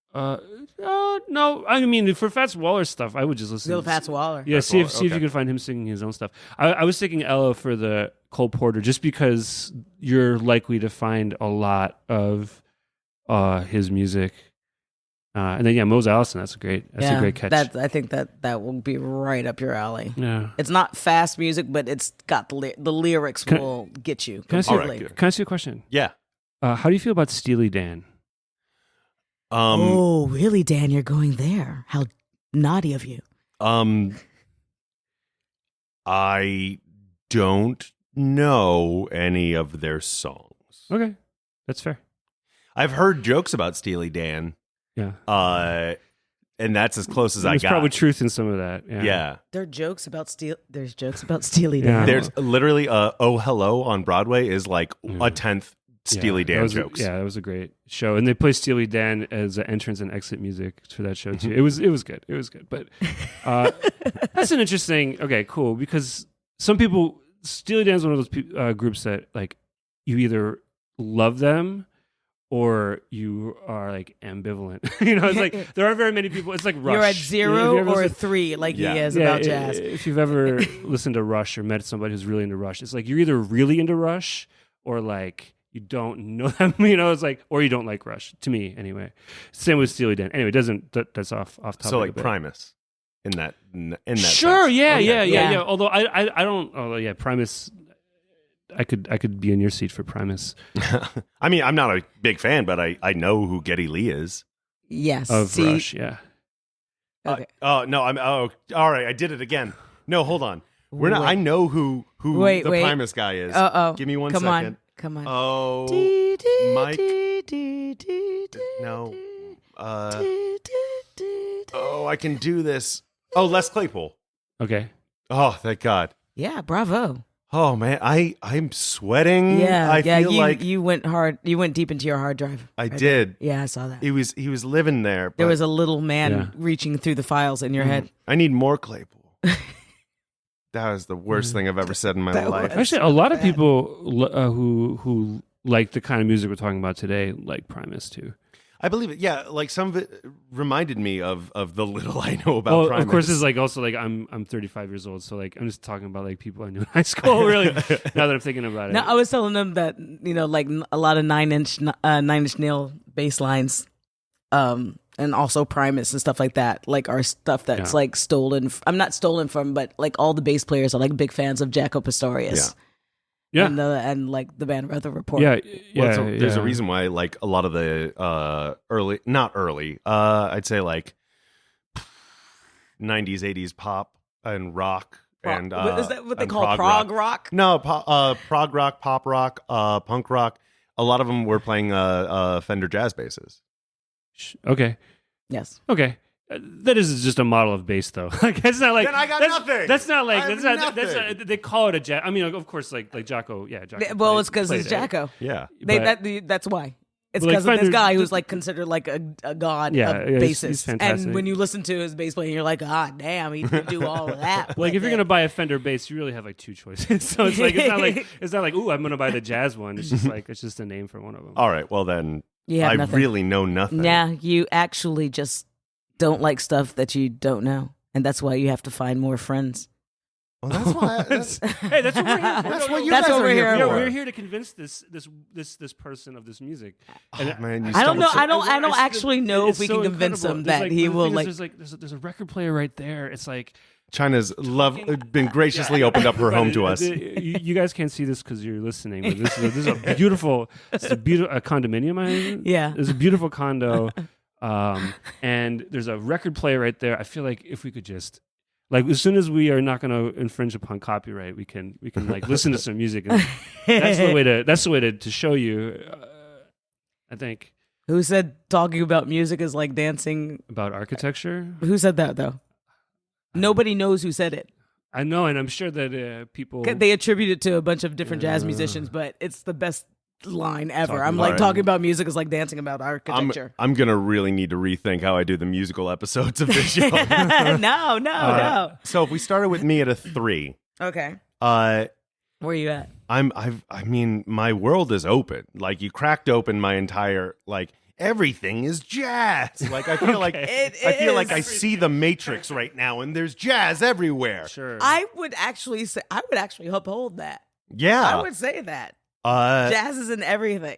No, I mean for Fats Waller stuff, I would just listen. Still Fats Waller. Yeah, see if you can find him singing his own stuff. I was thinking Ella for the Cole Porter, just because you're likely to find a lot of his music. And then Mose Allison, that's a great catch. I think that will be right up your alley. Yeah, it's not fast music, but it's got the lyrics will get you completely. Can I ask you a question? Yeah. How do you feel about Steely Dan? Oh, really, Dan? You're going there? How naughty of you! I don't know any of their songs. Okay, that's fair. I've heard jokes about Steely Dan. Yeah. And that's as close as I got. There's probably truth in some of that. Yeah. There's jokes about Steely Dan. There's literally Oh Hello on Broadway is like a 10th Steely Dan jokes. That was a great show, and they play Steely Dan as an entrance and exit music for that show too. It was good. It was good, but that's an interesting. Okay, cool. Because some people, Steely Dan is one of those groups that like you either love them or you are like ambivalent. It's like there aren't very many people. It's like Rush. You're at 0 or 3, like he is about jazz. If you've ever listened to Rush or met somebody who's really into Rush, it's like you're either really into Rush or like you don't know them. It's like, or you don't like Rush. To me, anyway. Same with Steely Dan. Anyway, that's off topic. So like Primus in that. Sure. sense. Yeah. Although I don't. Although Primus. I could be in your seat for Primus. I mean, I'm not a big fan, but I know who Geddy Lee is. Yes. Of Rush, yeah. Okay. All right. I did it again. No, hold on. We're not. I know who the Primus guy is. Give me one second. Come on. Oh, Mike. No. I can do this. Oh, Les Claypool. Okay. Oh, thank God. Yeah, bravo. Oh man, I'm sweating. Yeah, I feel like you went hard. You went deep into your hard drive. I did. Yeah, I saw that. He was living there. There was a little man reaching through the files in your head. I need more Claypool. That was the worst thing I've ever said in my life. Actually, a lot of people who like the kind of music we're talking about today like Primus too. I believe it. Yeah, like some of it reminded me of the little I know about Primus. Of course, it's like also like I'm 35 years old, so like I'm just talking about like people I knew in high school. Really, now that I'm thinking about it. No, I was telling them that like a lot of Nine Inch Nail bass lines, and also Primus and stuff like that, like are stuff that's like stolen. I'm not stolen from, but like all the bass players are like big fans of Jaco Pastorius. Yeah. And like the band Weather Report. There's a reason why like a lot of the I'd say like 90s, 80s pop and rock and is that what they call prog rock? No, prog rock, pop rock, punk rock. A lot of them were playing Fender jazz basses. Okay. Yes. Okay. That is just a model of bass, though. Like it's not like then I got nothing. That's not like they call it a jazz. I mean, of course, like Jaco, yeah. Jaco well, it's because it's Jaco. Yeah, That's why. It's But, like, because of this Fender- guy who's like considered like a god Yeah, of yeah, he's bassists. fantastic. And when you listen to his bass playing, you're like, God damn, he can do all of that. Like if you're gonna buy a Fender bass, you really have like 2 choices. So it's like it's not like ooh, I'm gonna buy the jazz one. It's just like it's just a name for one of them. All right, well then, You have I nothing. really know nothing. Yeah, you actually just don't like stuff that you don't know, and that's why you have to find more friends. Well, that's why. Hey, that's what we're here for. That's what you That's guys what are we're here here Yeah, for. we're here to convince this person of this music. And Man, you I don't know. stumbled I don't actually know if we can convince him that he will like. There's a record player right there. It's like China's been graciously opened up her home to us. You guys can't see this because you're listening, but this is a beautiful, a condominium. Yeah. There's a beautiful condo, and there's a record player right there. I feel like if we could just, like, as soon as we are not going to infringe upon copyright, we can like listen to some music. And that's the way to show you. I think Who said talking about music is like dancing? about architecture. Who said that though? Nobody knows who said it. I know, and I'm sure that people. They attribute it to a bunch of different jazz musicians, but it's the best line ever. I'm like, Alright. talking about music is like dancing about architecture. I'm gonna really need to rethink how I do the musical episodes of this show. No. So if we started with me at a 3, Okay. uh, Where you at? I mean, my world is open. Like you cracked open my entire like. Everything is jazz. Like I feel like It I feel like is. I see the Matrix right now, and there's jazz everywhere. Sure. I would actually uphold that. Yeah. I would say that. Jazz is in everything.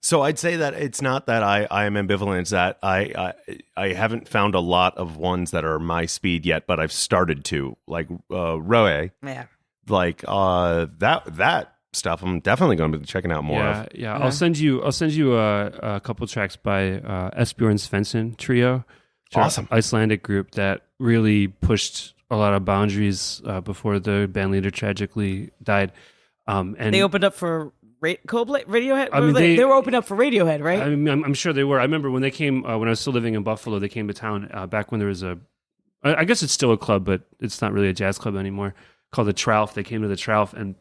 So I'd say that it's not that I am ambivalent. It's that I haven't found a lot of ones that are my speed yet, but I've started to like Roe, Yeah. like that stuff. I'm definitely going to be checking out more of. Yeah. I'll send you a couple tracks by Esbjorn Svensson Trio. Which are an Awesome. Icelandic group that really pushed a lot of boundaries before the band leader tragically died. And They opened up for Radiohead. I mean, they were opening up for Radiohead, right? I'm sure they were. I remember when they came when I was still living in Buffalo. They came to town back when there was I guess it's still a club, but it's not really a jazz club anymore. Called the Trough. They came to the Trough, and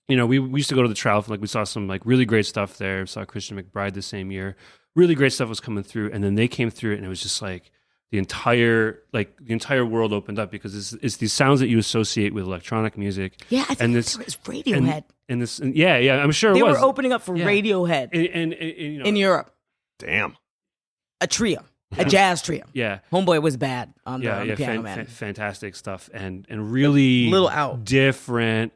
we used to go to the Trough. Like we saw some like really great stuff there. Saw Christian McBride the same year. Really great stuff was coming through, and then they came through, and it was just like the entire world opened up because it's these sounds that you associate with electronic music. Yeah, I think and it was Radiohead. And this, yeah, I'm sure They it was. were opening up for Yeah. Radiohead and in Europe. Damn. A trio, a jazz trio. Yeah. Homeboy was bad on the Yeah, piano, man. fantastic stuff, and really Little out. different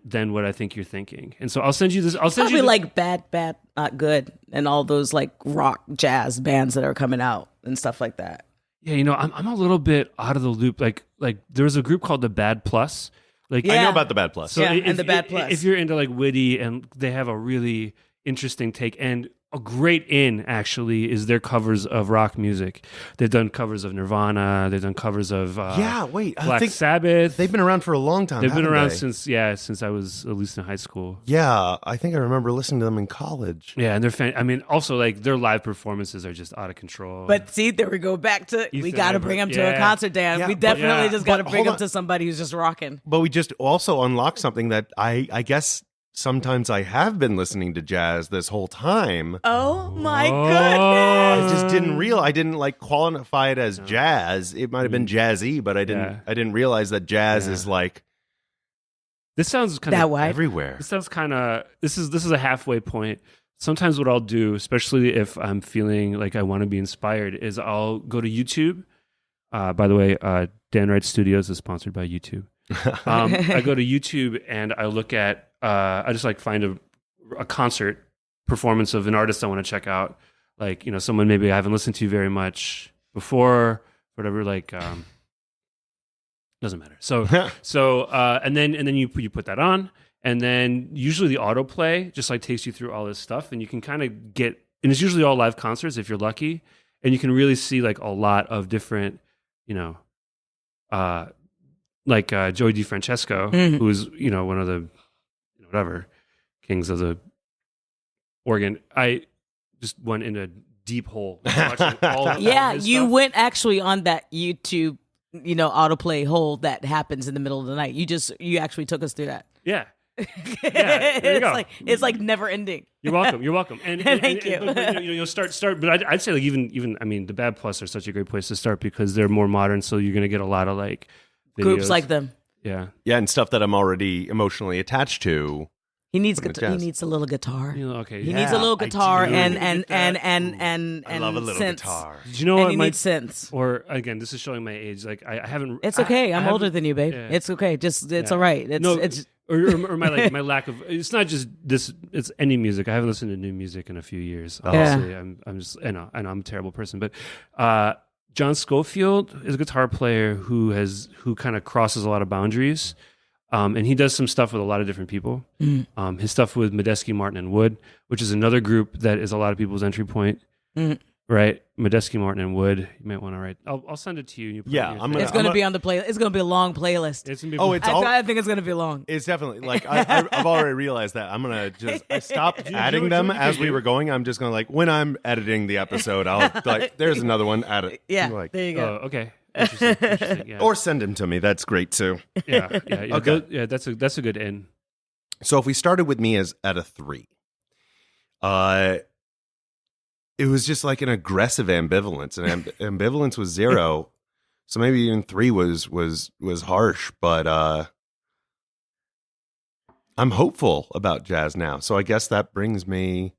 than what I think you're thinking. And so I'll send you this. I'll send Probably you like bad, not good, and all those like rock jazz bands that are coming out and stuff like that. Yeah, I'm a little bit out of the loop. Like there was a group called the Bad Plus. Like Yeah. I know about the Bad Plus. So Yeah, if, and the Bad Plus. If you're into like witty, and they have a really interesting take, and a great in actually is their covers of rock music. They've done covers of Nirvana. They've done covers of Wait. I Black think Sabbath. they've been around for a long time. They've been haven't around they? since I was at least in high school. Yeah, I think I remember listening to them in college. Yeah, and they're I mean, also like their live performances are just out of control. But see, there we go back to we Ethan got to Everett. bring him to a Yeah. concert, Dan. Yeah, we but- definitely just got to but bring hold him on. to somebody who's just rocking. But we just also unlocked something that I guess sometimes I have been listening to jazz this whole time. Oh my I goodness! just didn't realize I didn't like qualify it as jazz. It might have been jazzy, but I didn't realize that jazz is like this sounds kind That of way. everywhere. This sounds kind of this is a halfway point. Sometimes what I'll do, especially if I'm feeling like I want to be inspired, is I'll go to YouTube. By the way, Dan Reitz Studios is sponsored by YouTube. I go to YouTube and I look at I just like find a concert performance of an artist I want to check out, like someone maybe I haven't listened to very much before, whatever. Like doesn't matter. So and then you put that on, and then usually the autoplay just like takes you through all this stuff, and you can kind of get, and it's usually all live concerts if you're lucky, and you can really see like a lot of different like Joey DiFrancesco, who's one of the whatever kings of the organ. I just went in a deep hole watching all Yeah, his you stuff. went actually on that YouTube, autoplay hole that happens in the middle of the night. You actually took us through that. Yeah, there you go. It's like never ending. You're welcome. You're welcome. And Thank you. But, you'll start. But I'd say like even I mean the Bad Plus are such a great place to start because they're more modern. So you're gonna get a lot of like videos. Groups like them. Yeah. Yeah, and stuff that I'm already emotionally attached to. He needs From the guitar. He jazz. needs a little guitar. Okay. He needs a little I guitar do. and I love a little synths. guitar. Did you know And what he my needs synths. or again? This is showing my age. Like I haven't. It's okay. I'm I older haven't- than you, babe. yeah. It's okay. Just it's Yeah. all right. It's or my like my lack of. It's not just this. It's any music. I haven't listened to new music in a few years. Honestly, I'm just. I know I'm a terrible person, but. John Schofield is a guitar player who kind of crosses a lot of boundaries. And he does some stuff with a lot of different people. His stuff with Medeski, Martin, and Wood, which is another group that is a lot of people's entry point. Right? Medeski, Martin, and Wood. You might want to write. I'll send it to you. And you put Yeah, it in your I'm thing. gonna- it's going to be on the play. It's going to be a long playlist. It's gonna be. Oh, it's all. I think it's going to be long. It's definitely like I've already realized that I'm gonna just I stopped adding them as we were going. I'm just gonna like when I'm editing the episode, I'll like there's another one, add it. Yeah, Like, there you go. Oh, okay. Interesting. Yeah. or send them to me. That's great too. yeah. Okay. Yeah, that's a good end. So if we started with me as at a 3, it was just like an aggressive ambivalence, and ambivalence was 0. So maybe even 3 was harsh, but I'm hopeful about jazz now. So I guess that brings me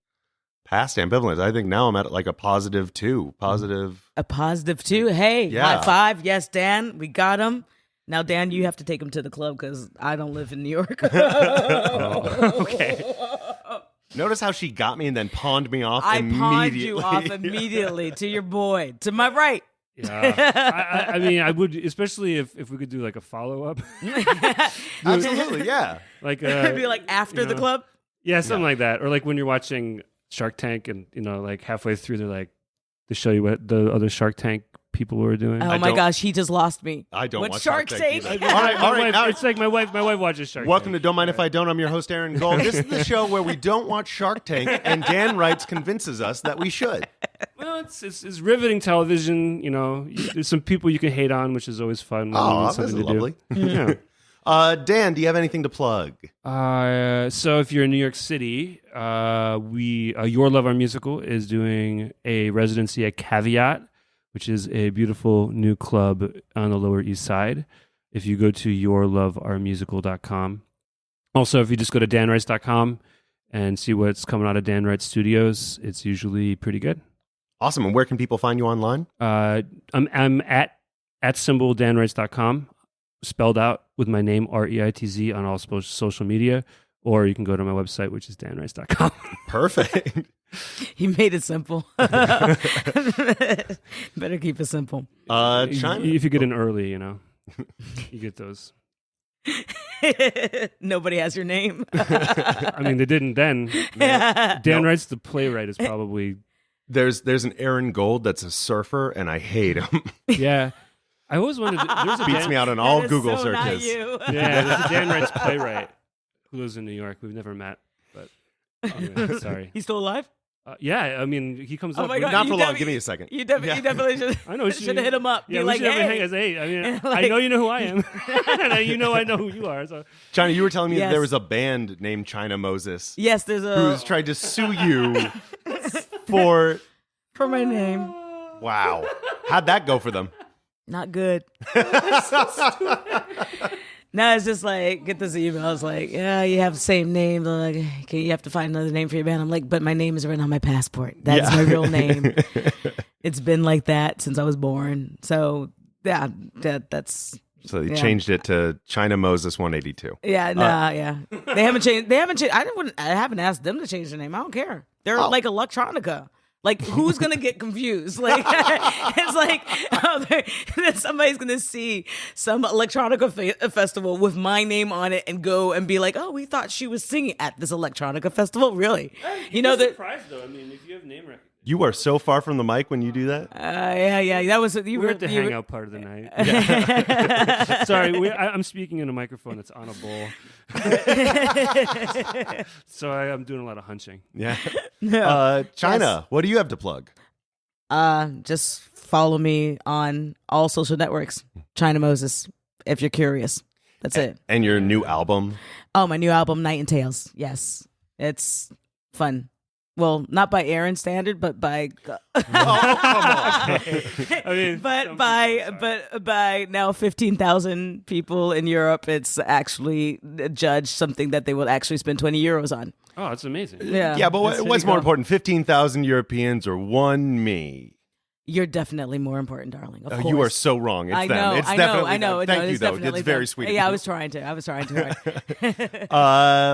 past ambivalence. I think now I'm at like a positive 2. Positive. A positive 2. Hey, Yeah. high 5. Yes, Dan, we got him. Now, Dan, you have to take him to the club because I don't live in New York. Okay. Notice how she got me and then pawned me off I immediately. pawned you off immediately to your boy, to my right. Yeah. I mean, I would, especially if we could do like a follow up, Absolutely, yeah. like It'd be like after the club. yeah, something like that, or like when you're watching Shark Tank and like halfway through they're like to show you what the other Shark Tank people were doing. Oh I my don't- gosh, he just lost me. I don't What watch Shark Tank? either. My all right. wife- Now, it's like my wife watches Shark welcome to Tank. Don't Mind If I Don't. I'm your host, Aaron Gold. This is the show where we don't watch Shark Tank, and Dan Reitz convinces us that we should. Well, it's riveting television. There's some people you can hate on, which is always fun. When you need Oh, this is something to lovely. do. Yeah. Dan, do you have anything to plug? So if you're in New York City, Your Love Our Musical is doing a residency at Caveat, which is a beautiful new club on the Lower East Side. If you go to yourloveourmusical.com. Also, if you just go to danreitz.com and see what's coming out of Dan Reitz Studios, it's usually pretty good. Awesome. And where can people find you online? I'm at symbol danreitz.com, spelled out with my name, Reitz, on all social media, or you can go to my website, which is danreitz.com. Perfect. He made it simple. Better keep it simple. China. If you get in early, you get those. Nobody has your name. I mean, they didn't then. Dan Reitz, the playwright, is probably... There's an Aaron Gold that's a surfer, and I hate him. Yeah. I always wanted to... There's a Beats Dan, me out on all That is Google so not searches. you. Yeah, there's a Dan Reitz playwright who lives in New York. We've never met, but anyway, sorry. He's still alive? Yeah, I mean, he comes Oh up... my God. Not You for long. definitely- Give me a second. You definitely should. I know. Should have hit him up. Yeah, Be we like, should have hey. hang as eight. I mean, I Like- know you know who I am. And you know I know who you are. So China, you were telling me that Yes. there was a band named China Moses Yes, there's who's a tried to sue you for... for my name. Wow. How'd that go for them? Not good. No, it's just like, get this email. It's like, yeah, you have the same name. They're like, okay, you have to find another name for your band. I'm like, but my name is written on my passport. That's my real name. It's been like that since I was born. So, yeah, that's... So they Yeah. changed it to China Moses 182. Yeah, nah, yeah. They haven't changed. I haven't asked them to change their name. I don't care. They're like electronica. Like, who's gonna get confused? Like, it's like then somebody's gonna see some electronica festival with my name on it and go and be like, "Oh, we thought she was singing at this electronica festival." Really? You know that? surprised though. I mean, if you have name recognition. You are so far from the mic when you do that. Yeah. That was you We're were at the you were- hangout part of the night. Sorry, I'm speaking in a microphone that's on a bowl. So I'm doing a lot of hunching. Yeah. No. China, Yes. what do you have to plug? Just follow me on all social networks, China Moses, if you're curious. That's it. And your new album? Oh, my new album, Night and Tales. Yes, it's fun. Well, not by Aaron standard, but by I mean, but by now 15,000 people in Europe, it's actually judged something that they will actually spend 20 euros on. oh, that's amazing. Yeah, Yeah, but That's what's pretty more cool. important, 15,000 Europeans or one me? You're definitely more important, darling. Of course. You are so wrong. It's I them. know, It's I definitely know. them. No, Thank you, it's though. definitely It's very them. sweet of Yeah, you. I was trying to.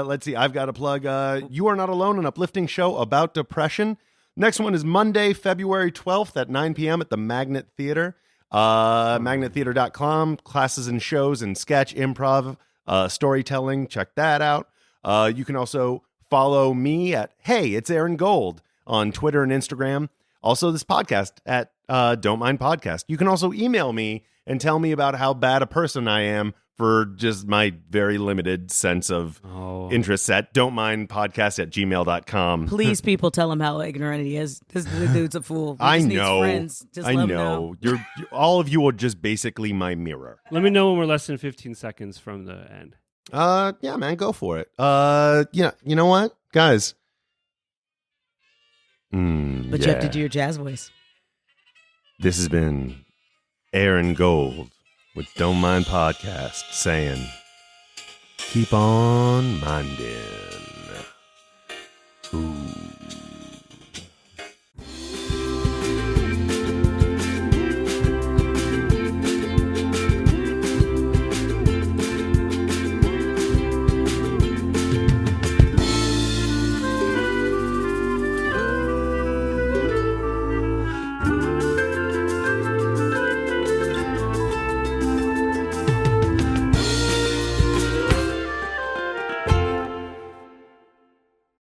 Let's see. I've got a plug. You Are Not Alone, an uplifting show about depression. Next one is Monday, February 12th at 9 p.m. at the Magnet Theater. MagnetTheater.com. Classes and shows and sketch, improv, storytelling. Check that out. You can also follow me at Hey, It's Aaron Gold on Twitter and Instagram. Also, this podcast at Don't Mind Podcast. You can also email me and tell me about how bad a person I am for just my very limited sense of interests at don'tmindpodcast@gmail.com. Please, people, tell him how ignorant he is. This dude's a fool. He I just needs know. friends. Just I let him know. You're all of you are just basically my mirror. Let me know when we're less than 15 seconds from the end. Yeah, man, go for it. Yeah, you know what, guys? But you have to do your jazz voice. This has been Aaron Gold with Don't Mind Podcast saying, keep on minding. Ooh.